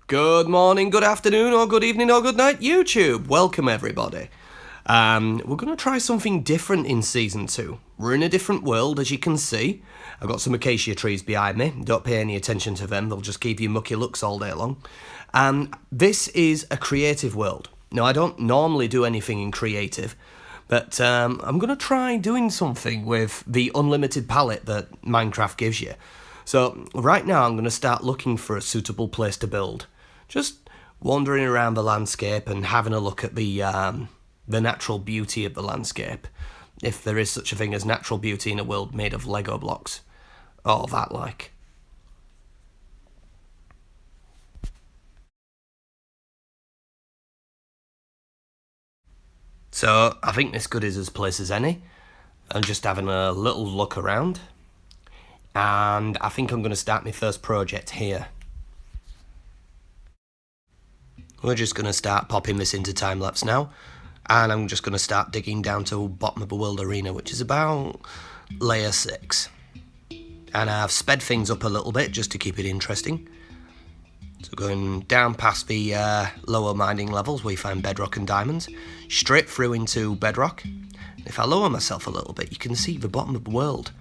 Good morning, good afternoon, or good evening, or good night, YouTube. Welcome, everybody. We're going to try something different in Season 2. We're in a different world, as you can see. I've got some acacia trees behind me. Don't pay any attention to them. They'll just give you mucky looks all day long. This is a creative world. Now, I don't normally do anything in creative, but I'm going to try doing something with the unlimited palette that Minecraft gives you. So, right now, I'm going to start looking for a suitable place to build. Just wandering around the landscape and having a look at the natural beauty of the landscape, if there is such a thing as natural beauty in a world made of Lego blocks, or that like. So, I think this good is as place as any. I'm just having a little look around, and I think I'm going to start my first project here. We're just going to start popping this into time-lapse now, and I'm just going to start digging down to bottom of the world arena, which is about layer 6. And I've sped things up a little bit just to keep it interesting. So going down past the lower mining levels, we find bedrock and diamonds, straight through into bedrock. If I lower myself a little bit, you can see the bottom of the world,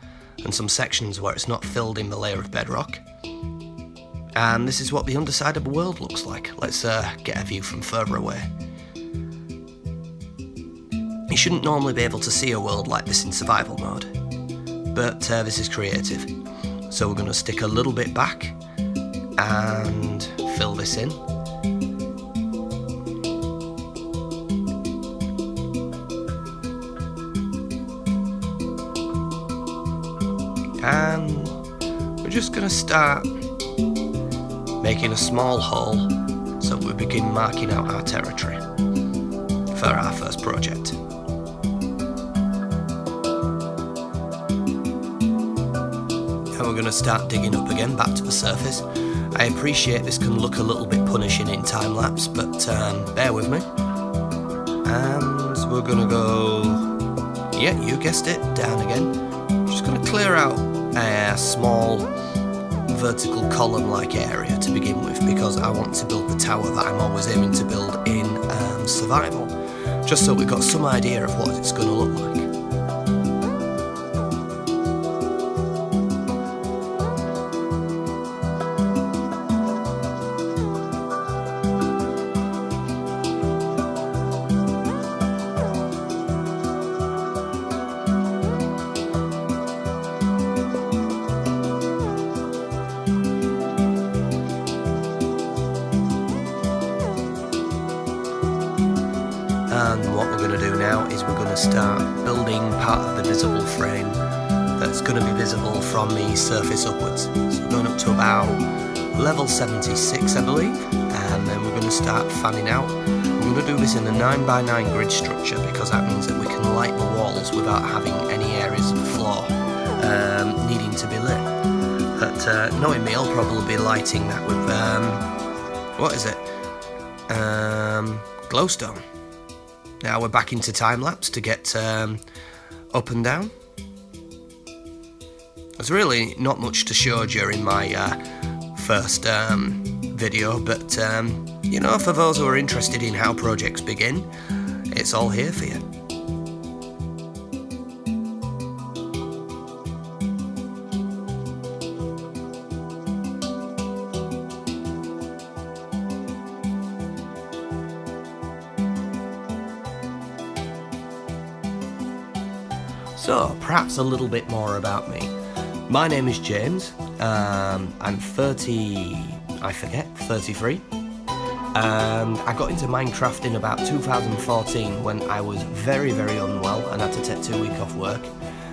and some sections where it's not filled in the layer of bedrock. And this is what the underside of the world looks like. Let's get a view from further away. You shouldn't normally be able to see a world like this in survival mode, but this is creative. So we're going to stick a little bit back and fill this in. And we're just going to start making a small hole so we begin marking out our territory for our first project. And we're going to start digging up again back to the surface. I appreciate this can look a little bit punishing in time lapse, but bear with me. And we're going to go, yeah, you guessed it, down again. Just going to clear out a small vertical column-like area to begin with, because I want to build the tower that I'm always aiming to build in survival, just so we've got some idea of what it's going to look like. And what we're going to do now is we're going to start building part of the visible frame that's going to be visible from the surface upwards. So we're going up to about level 76, I believe, and then we're going to start fanning out. We're going to do this in a 9x9 grid structure, because that means that we can light the walls without having any areas of the floor needing to be lit. But knowing me, I'll probably be lighting that with, what is it? Glowstone. Now we're back into time-lapse to get up and down. There's really not much to show during my first video, but you know, for those who are interested in how projects begin, it's all here for you. So, perhaps a little bit more about me. My name is James. I'm 33. And I got into Minecraft in about 2014 when I was very, very unwell and had to take 2 weeks off work,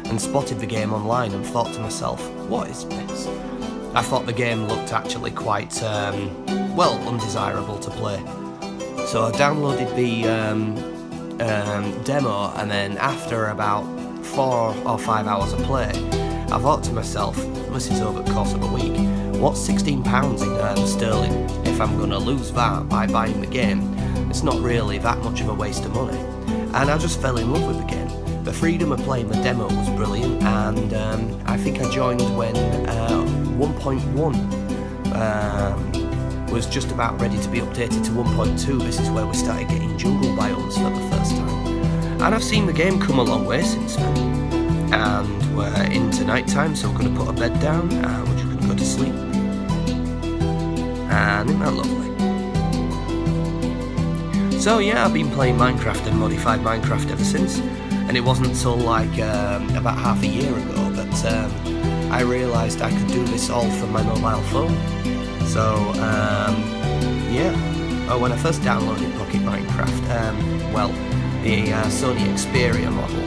and spotted the game online and thought to myself, what is this? I thought the game looked actually quite, undesirable to play. So I downloaded the demo, and then after about 4 or 5 hours of play, I thought to myself, this is over the course of a week, what's £16 in sterling if I'm going to lose that by buying the game? It's not really that much of a waste of money. And I just fell in love with the game. The freedom of playing the demo was brilliant, and I think I joined when 1.1 was just about ready to be updated to 1.2, this is where we started getting jungle biomes for the first time. And I've seen the game come a long way since then. And we're into night time, so we're going to put a bed down and we're just going to go to sleep. And isn't that lovely? So yeah, I've been playing Minecraft and modified Minecraft ever since. And it wasn't until like about half a year ago that I realised I could do this all from my mobile phone. So yeah, when I first downloaded Pocket Minecraft, the Sony Xperia model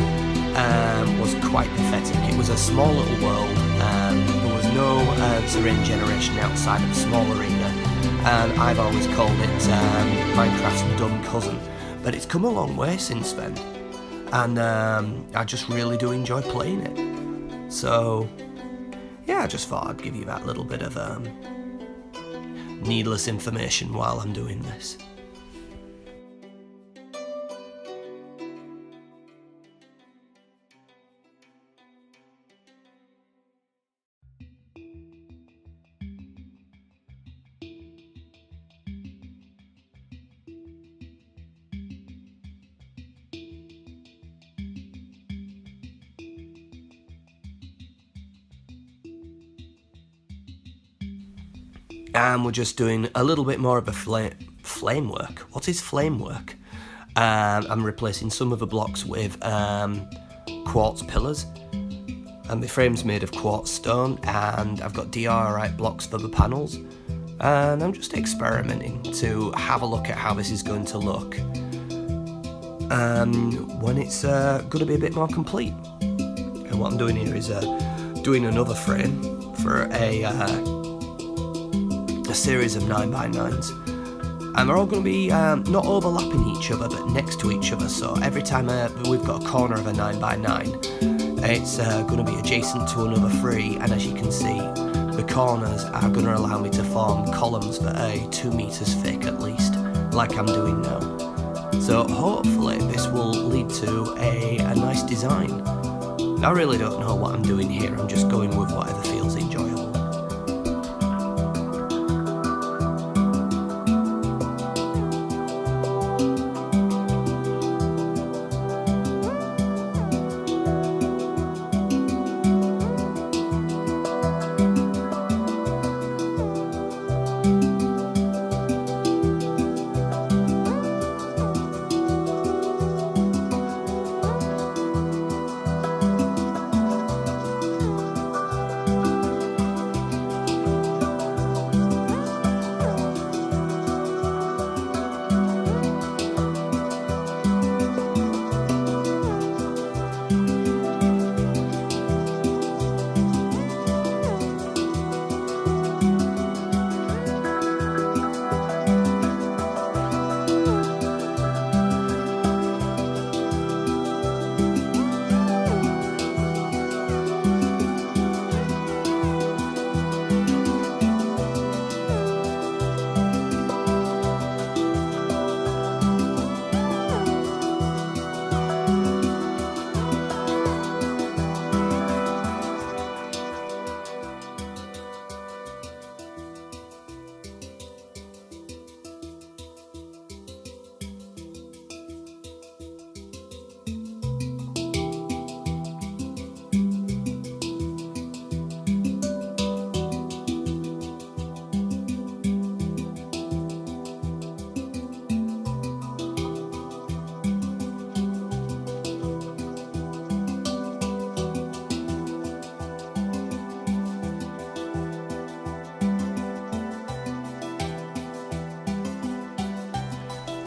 was quite pathetic. It was a small little world, there was no terrain generation outside of a small arena, and I've always called it Minecraft's dumb cousin. But it's come a long way since then, and I just really do enjoy playing it. So yeah, I just thought I'd give you that little bit of needless information while I'm doing this. And we're just doing a little bit more of a flame work. What is flame work? I'm replacing some of the blocks with quartz pillars, and the frame's made of quartz stone, and I've got diorite blocks for the panels, and I'm just experimenting to have a look at how this is going to look when it's going to be a bit more complete. And what I'm doing here is doing another frame for a series of 9x9s, and they're all going to be not overlapping each other but next to each other, so every time we've got a corner of a 9x9, it's going to be adjacent to another 3, and as you can see, the corners are going to allow me to form columns that are 2 meters thick at least, like I'm doing now. So hopefully this will lead to a nice design. I really don't know what I'm doing here, I'm just going with whatever feels enjoyable.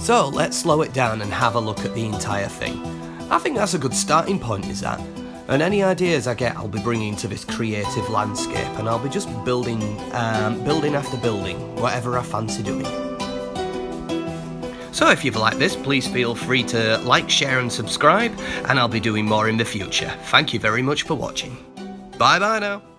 So let's slow it down and have a look at the entire thing. I think that's a good starting point, is that? And any ideas I get I'll be bringing to this creative landscape, and I'll be just building after building, whatever I fancy doing. So if you've liked this, please feel free to like, share and subscribe, and I'll be doing more in the future. Thank you very much for watching. Bye bye now.